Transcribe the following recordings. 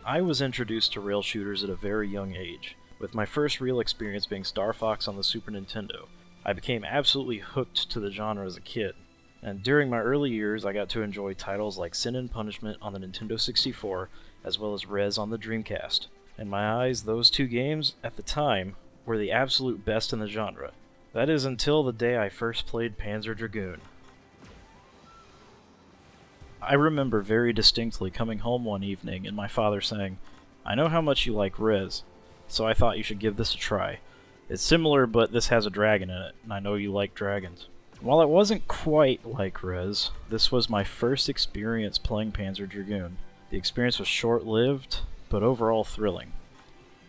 I was introduced to rail shooters at a very young age, with my first real experience being Star Fox on the Super Nintendo. I became absolutely hooked to the genre as a kid, and during my early years I got to enjoy titles like Sin and Punishment on the Nintendo 64, as well as Rez on the Dreamcast. In my eyes, those two games, at the time, were the absolute best in the genre. That is until the day I first played Panzer Dragoon. I remember very distinctly coming home one evening and my father saying, "I know how much you like Rez, so I thought you should give this a try. It's similar, but this has a dragon in it, and I know you like dragons." While it wasn't quite like Rez, this was my first experience playing Panzer Dragoon. The experience was short-lived, but overall thrilling.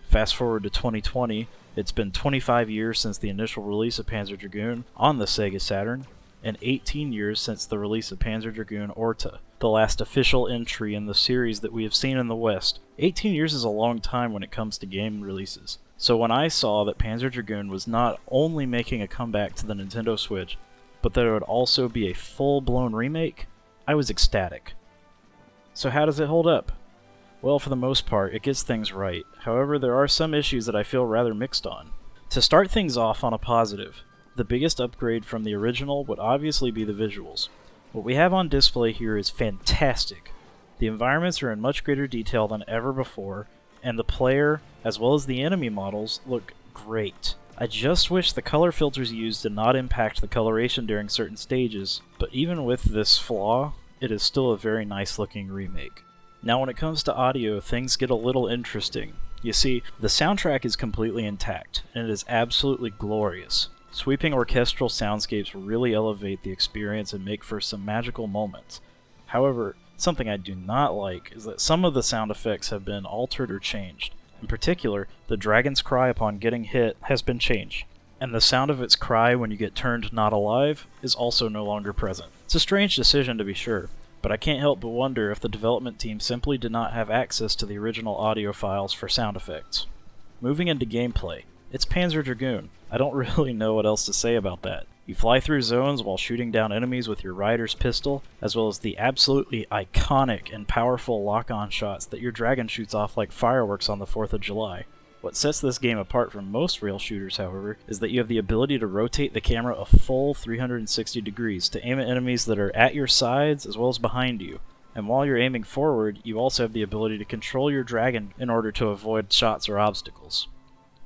Fast forward to 2020, it's been 25 years since the initial release of Panzer Dragoon on the Sega Saturn, and 18 years since the release of Panzer Dragoon Orta, the last official entry in the series that we have seen in the West. 18 years is a long time when it comes to game releases. So when I saw that Panzer Dragoon was not only making a comeback to the Nintendo Switch, but that it would also be a full-blown remake, I was ecstatic. So how does it hold up? Well, for the most part, it gets things right. However, there are some issues that I feel rather mixed on. To start things off on a positive, the biggest upgrade from the original would obviously be the visuals. What we have on display here is fantastic. The environments are in much greater detail than ever before, and the player, as well as the enemy models, look great. I just wish the color filters used did not impact the coloration during certain stages, but even with this flaw, it is still a very nice looking remake. Now when it comes to audio, things get a little interesting. You see, the soundtrack is completely intact, and it is absolutely glorious. Sweeping orchestral soundscapes really elevate the experience and make for some magical moments. However, something I do not like is that some of the sound effects have been altered or changed. In particular, the dragon's cry upon getting hit has been changed, and the sound of its cry when you get turned not alive is also no longer present. It's a strange decision to be sure, but I can't help but wonder if the development team simply did not have access to the original audio files for sound effects. Moving into gameplay, it's Panzer Dragoon. I don't really know what else to say about that. You fly through zones while shooting down enemies with your rider's pistol, as well as the absolutely iconic and powerful lock-on shots that your dragon shoots off like fireworks on the 4th of July. What sets this game apart from most rail shooters, however, is that you have the ability to rotate the camera a full 360 degrees to aim at enemies that are at your sides as well as behind you. And while you're aiming forward, you also have the ability to control your dragon in order to avoid shots or obstacles.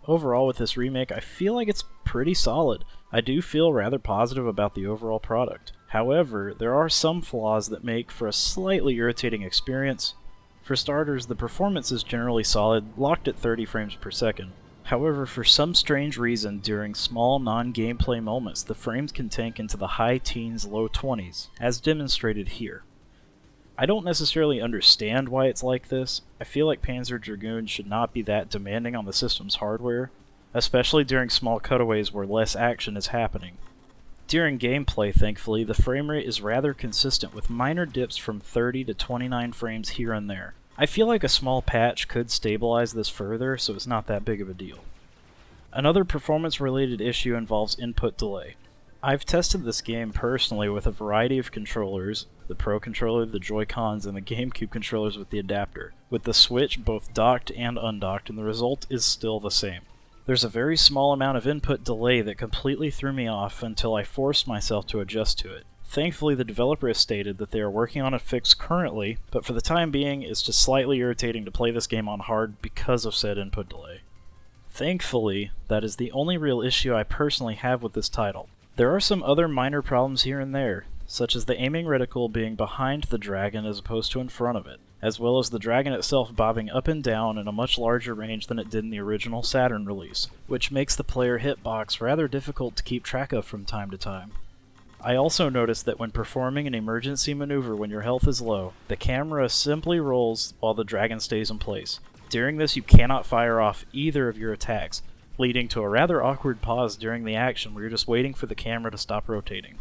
Overall, with this remake, I feel like it's pretty solid. I do feel rather positive about the overall product. However, there are some flaws that make for a slightly irritating experience. For starters, the performance is generally solid, locked at 30 frames per second. However, for some strange reason, during small non-gameplay moments, the frames can tank into the high teens, low 20s, as demonstrated here. I don't necessarily understand why it's like this. I feel like Panzer Dragoon should not be that demanding on the system's hardware, especially during small cutaways where less action is happening. During gameplay, thankfully, the frame rate is rather consistent with minor dips from 30 to 29 frames here and there. I feel like a small patch could stabilize this further, so it's not that big of a deal. Another performance-related issue involves input delay. I've tested this game personally with a variety of controllers, the Pro Controller, the Joy-Cons, and the GameCube controllers with the adapter, with the Switch both docked and undocked, and the result is still the same. There's a very small amount of input delay that completely threw me off until I forced myself to adjust to it. Thankfully, the developer has stated that they are working on a fix currently, but for the time being, it's just slightly irritating to play this game on hard because of said input delay. Thankfully, that is the only real issue I personally have with this title. There are some other minor problems here and there, such as the aiming reticle being behind the dragon as opposed to in front of it, as well as the dragon itself bobbing up and down in a much larger range than it did in the original Saturn release, which makes the player hitbox rather difficult to keep track of from time to time. I also noticed that when performing an emergency maneuver when your health is low, the camera simply rolls while the dragon stays in place. During this, you cannot fire off either of your attacks, leading to a rather awkward pause during the action where you're just waiting for the camera to stop rotating.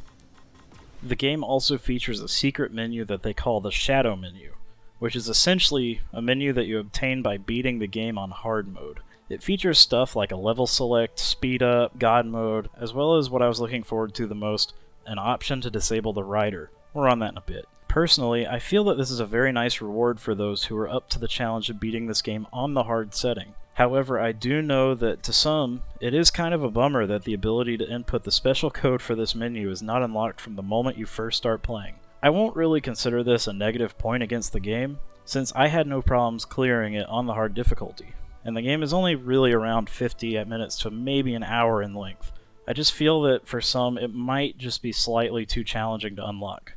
The game also features a secret menu that they call the Shadow menu, which is essentially a menu that you obtain by beating the game on hard mode. It features stuff like a level select, speed up, God mode, as well as what I was looking forward to the most, an option to disable the rider. More on that in a bit. Personally, I feel that this is a very nice reward for those who are up to the challenge of beating this game on the hard setting. However, I do know that to some, it is kind of a bummer that the ability to input the special code for this menu is not unlocked from the moment you first start playing. I won't really consider this a negative point against the game, since I had no problems clearing it on the hard difficulty, and the game is only really around 50 minutes to maybe an hour in length. I just feel that for some it might just be slightly too challenging to unlock.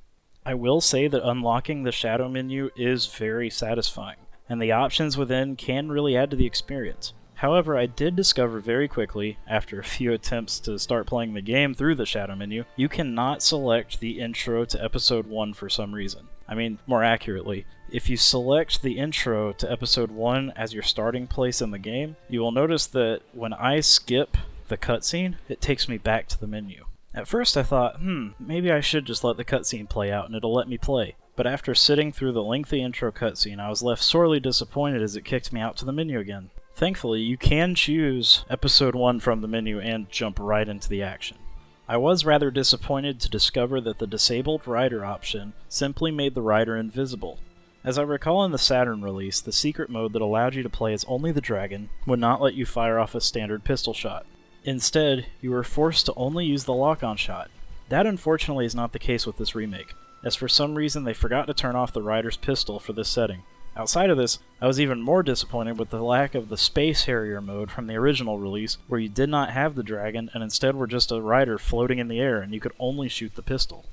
I will say that unlocking the shadow menu is very satisfying, and the options within can really add to the experience. However, I did discover very quickly, after a few attempts to start playing the game through the shadow menu, you cannot select the intro to episode 1 for some reason. I mean, more accurately, if you select the intro to episode 1 as your starting place in the game, you will notice that when I skip the cutscene, it takes me back to the menu. At first I thought, maybe I should just let the cutscene play out and it'll let me play. But after sitting through the lengthy intro cutscene, I was left sorely disappointed as it kicked me out to the menu again. Thankfully, you can choose episode 1 from the menu and jump right into the action. I was rather disappointed to discover that the disabled rider option simply made the rider invisible. As I recall in the Saturn release, the secret mode that allowed you to play as only the dragon would not let you fire off a standard pistol shot. Instead, you were forced to only use the lock-on shot. That unfortunately is not the case with this remake, as for some reason they forgot to turn off the rider's pistol for this setting. Outside of this, I was even more disappointed with the lack of the Space Harrier mode from the original release, where you did not have the dragon and instead were just a rider floating in the air and you could only shoot the pistol.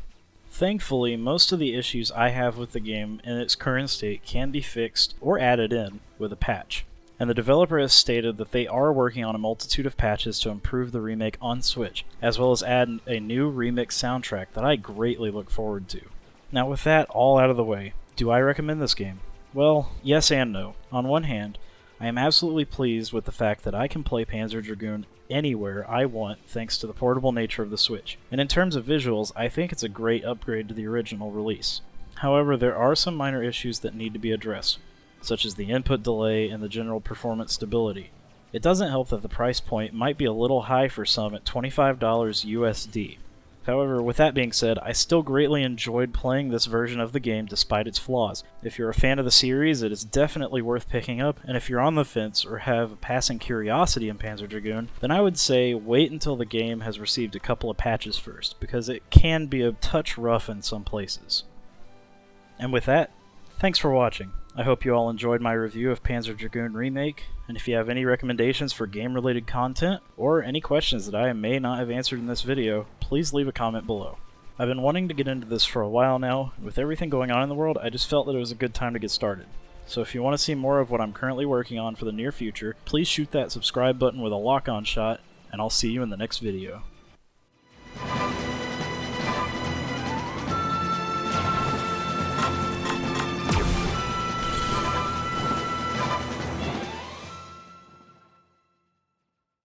Thankfully, most of the issues I have with the game in its current state can be fixed or added in with a patch, and the developer has stated that they are working on a multitude of patches to improve the remake on Switch, as well as add a new remix soundtrack that I greatly look forward to. Now with that all out of the way, do I recommend this game? Well, yes and no. On one hand, I am absolutely pleased with the fact that I can play Panzer Dragoon anywhere I want thanks to the portable nature of the Switch, and in terms of visuals, I think it's a great upgrade to the original release. However, there are some minor issues that need to be addressed, such as the input delay and the general performance stability. It doesn't help that the price point might be a little high for some at $25 USD. However, with that being said, I still greatly enjoyed playing this version of the game despite its flaws. If you're a fan of the series, it is definitely worth picking up, and if you're on the fence or have a passing curiosity in Panzer Dragoon, then I would say wait until the game has received a couple of patches first, because it can be a touch rough in some places. And with that, thanks for watching. I hope you all enjoyed my review of Panzer Dragoon Remake, and if you have any recommendations for game-related content, or any questions that I may not have answered in this video, please leave a comment below. I've been wanting to get into this for a while now, and with everything going on in the world, I just felt that it was a good time to get started. So if you want to see more of what I'm currently working on for the near future, please shoot that subscribe button with a lock-on shot, and I'll see you in the next video.